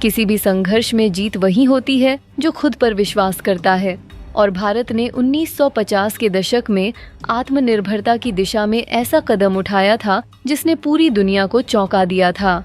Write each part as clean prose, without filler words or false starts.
किसी भी संघर्ष में जीत वही होती है जो खुद पर विश्वास करता है, और भारत ने 1950 के दशक में आत्मनिर्भरता की दिशा में ऐसा कदम उठाया था जिसने पूरी दुनिया को चौंका दिया था।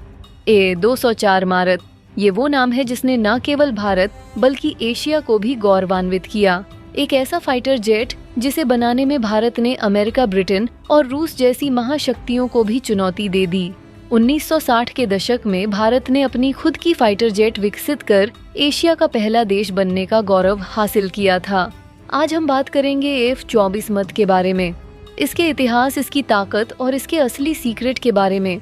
A-204 मारुत, ये वो नाम है जिसने न केवल भारत बल्कि एशिया को भी गौरवान्वित किया। एक ऐसा फाइटर जेट जिसे बनाने में भारत ने अमेरिका, ब्रिटेन और रूस जैसी महाशक्तियों को भी चुनौती दे दी। 1960 के दशक में भारत ने अपनी खुद की फाइटर जेट विकसित कर एशिया का पहला देश बनने का गौरव हासिल किया था। आज हम बात करेंगे F-24 मद के बारे में, इसके इतिहास, इसकी ताकत और इसके असली सीक्रेट के बारे में।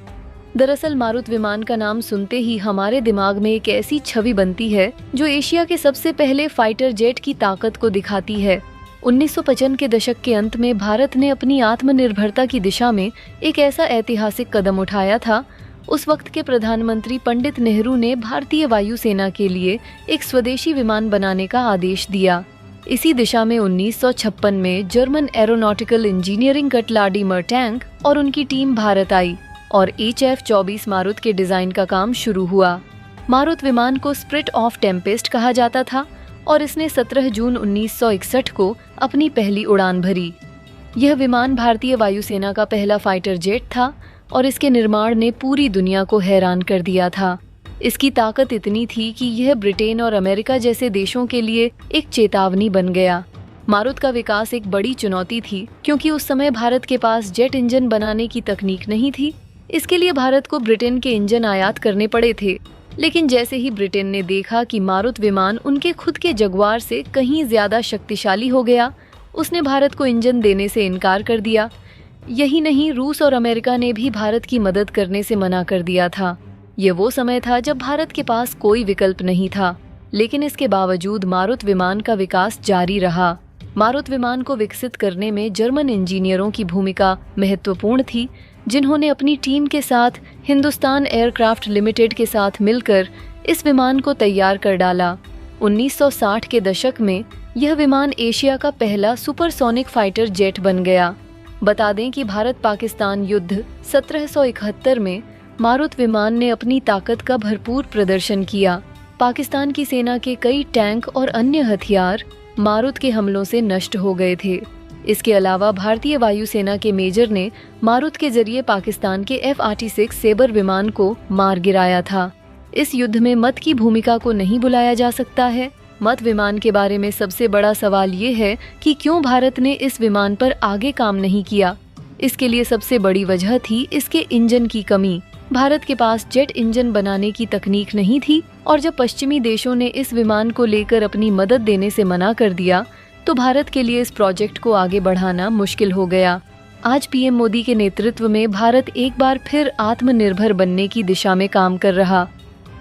दरअसल मारुत विमान का नाम सुनते ही हमारे दिमाग में एक ऐसी छवि बनती है जो एशिया के सबसे पहले फाइटर जेट की ताकत को दिखाती है। 1955 के दशक के अंत में भारत ने अपनी आत्मनिर्भरता की दिशा में एक ऐसा ऐतिहासिक कदम उठाया था। उस वक्त के प्रधानमंत्री पंडित नेहरू ने भारतीय वायुसेना के लिए एक स्वदेशी विमान बनाने का आदेश दिया। इसी दिशा में 1956 में जर्मन एरोनॉटिकल इंजीनियरिंग कटलाडी मर्टैंक और उनकी टीम भारत आई और F-24 मारुत के डिजाइन का काम शुरू हुआ। मारुत विमान को स्पिरिट ऑफ टेम्पेस्ट कहा जाता था और इसने 17 जून 1961 को अपनी पहली उड़ान भरी। यह विमान भारतीय वायुसेना का पहला फाइटर जेट था और इसके निर्माण ने पूरी दुनिया को हैरान कर दिया था। इसकी ताकत इतनी थी कि यह ब्रिटेन और अमेरिका जैसे देशों के लिए एक चेतावनी बन गया। मारुत का विकास एक बड़ी चुनौती थी क्योंकि उस समय भारत के पास जेट इंजन बनाने की तकनीक नहीं थी। इसके लिए भारत को ब्रिटेन के इंजन आयात करने पड़े थे। लेकिन जैसे ही ब्रिटेन ने देखा कि मारुत विमान उनके खुद के जगुआर से कहीं ज्यादा शक्तिशाली हो गया, उसने भारत को इंजन देने से इनकार कर दिया। यही नहीं, रूस और अमेरिका ने भी भारत की मदद करने से मना कर दिया था। ये वो समय था जब भारत के पास कोई विकल्प नहीं था, लेकिन इसके बावजूद मारुत विमान का विकास जारी रहा। मारुत विमान को विकसित करने में जर्मन इंजीनियरों की भूमिका महत्वपूर्ण थी, जिन्होंने अपनी टीम के साथ हिंदुस्तान एयरक्राफ्ट लिमिटेड के साथ मिलकर इस विमान को तैयार कर डाला। 1960 के दशक में यह विमान एशिया का पहला सुपरसोनिक फाइटर जेट बन गया। बता दें कि भारत पाकिस्तान युद्ध 1771 में मारुत विमान ने अपनी ताकत का भरपूर प्रदर्शन किया। पाकिस्तान की सेना के कई टैंक और अन्य हथियार मारुत के हमलों से नष्ट हो गए थे। इसके अलावा भारतीय वायुसेना के मेजर ने मारुत के जरिए पाकिस्तान के F-36 सेबर विमान को मार गिराया था। इस युद्ध में मद की भूमिका को नहीं बुलाया जा सकता है। मद विमान के बारे में सबसे बड़ा सवाल ये है कि क्यों भारत ने इस विमान पर आगे काम नहीं किया। इसके लिए सबसे बड़ी वजह थी इसके इंजन की कमी। भारत के पास जेट इंजन बनाने की तकनीक नहीं थी और जब पश्चिमी देशों ने इस विमान को लेकर अपनी मदद देने से मना कर दिया तो भारत के लिए इस प्रोजेक्ट को आगे बढ़ाना मुश्किल हो गया। आज पीएम मोदी के नेतृत्व में भारत एक बार फिर आत्मनिर्भर बनने की दिशा में काम कर रहा।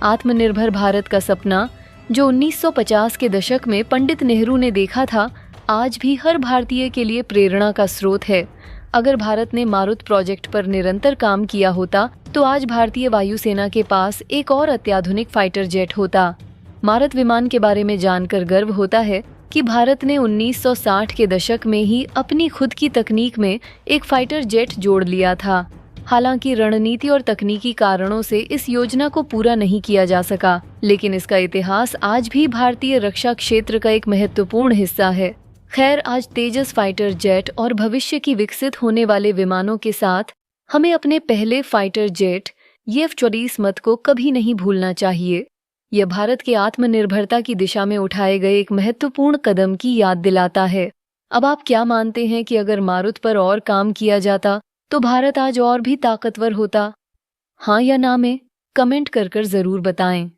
आत्मनिर्भर भारत का सपना जो 1950 के दशक में पंडित नेहरू ने देखा था, आज भी हर भारतीय के लिए प्रेरणा का स्रोत है। अगर भारत ने मारुत प्रोजेक्ट पर निरंतर काम किया होता तो आज भारतीय वायुसेना के पास एक और अत्याधुनिक फाइटर जेट होता। मारुत विमान के बारे में जानकर गर्व होता है कि भारत ने 1960 के दशक में ही अपनी खुद की तकनीक में एक फाइटर जेट जोड़ लिया था। हालांकि रणनीति और तकनीकी कारणों से इस योजना को पूरा नहीं किया जा सका, लेकिन इसका इतिहास आज भी भारतीय रक्षा क्षेत्र का एक महत्वपूर्ण हिस्सा है। खैर, आज तेजस फाइटर जेट और भविष्य की विकसित होने वाले विमानों के साथ हमें अपने पहले फाइटर जेट F-24 मद को कभी नहीं भूलना चाहिए। यह भारत के आत्मनिर्भरता की दिशा में उठाए गए एक महत्वपूर्ण कदम की याद दिलाता है। अब आप क्या मानते हैं कि अगर मारुत पर और काम किया जाता तो भारत आज और भी ताकतवर होता? हाँ या ना में कमेंट कर जरूर बताएं।